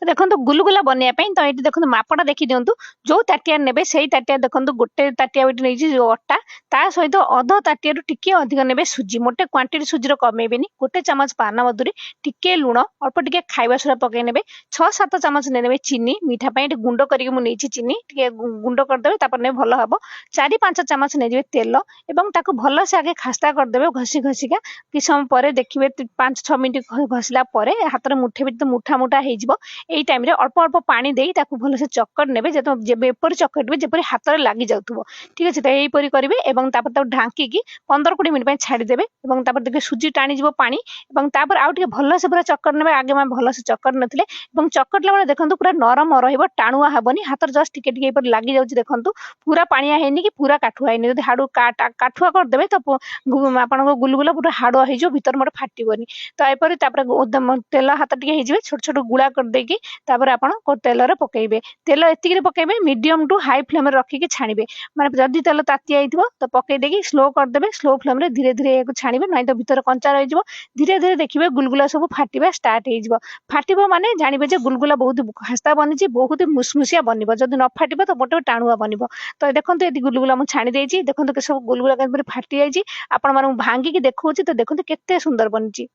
तो देखो गुलगुला बनवाई तो ये देखो मापटा देखी दिंतु जो ताटिया ने से ताटिया देखो गोटे ताटिया नहीं अटा ता सहित अध ताटिया टिके अधिक ने सुजी मोटे क्वांटिटी सुजीर कमेबेनी गोटे चामच पान मधुरी टिके लुण अल्प टिके खाइबा सोडा पकई ने 6-7 चामच ने चीनी मीठा गुंड करके चीनी टिके गुंड करदे ने भल हम 4-5 चामच ने तेल एवं ताको भल से आगे खास्ता करदे घसी घसिका कि समय पर देखिए 5-6 मिनट घसला हाथ में मुठे भी मुठा मुठा हो टाइम अल्प अल्प पानी दे भल से चकट ने एपरी चकटे जपरी हाथ में लगी जाऊ ठीक अच्छे तो यहीपरी करेंगे ढांकी 15-20 मिनट छाड़देवे देखिए सुजी टाणी पानी आउ भल से पूरा चकट ने आगे मैं भल से चकट नी चकटला बेले देखो पूरा नरम टाणुआ हेनी हाथ जस्ट टिके लगी जाऊँ देखो पूरा पानिया है कि पूरा काठुआ है हाड़ू काठुआ करदे तो आप गुलगुला पूरा हाड़ुआ हो भर मोटे फाटबनी तो यपरी तेल हाथ टे हो छोट छोट गुला करदेकी आप तेल पकेबे तेल एतिक पकेबे मीडियम टू हाई फ्लेम रखिकी छाणीबे माने जदि तेल ताती आइथिबो तो पकई देकी स्लो करदेबे स्लो फ्लेम रे धीरे धीरे छाणीबे नहीं तो भीतर कंचा रही धीरे धीरे देखिए गुलगुला सब फाटिबा स्टार्ट हो फाटिबो माने जानिबे जे गुलगुला बहुत खास्ता बनी बहुत मुसमुसिया बनब जदि न फाटिबो तो मोटे टाणुआ बनब तो देखो ये गुलगुला मुझे छाणी देछि देखो सब गुलगुला फाटी जाइए आपण मानू भांगिकी देखौछि तो देखो केते सुंदर बनिछि।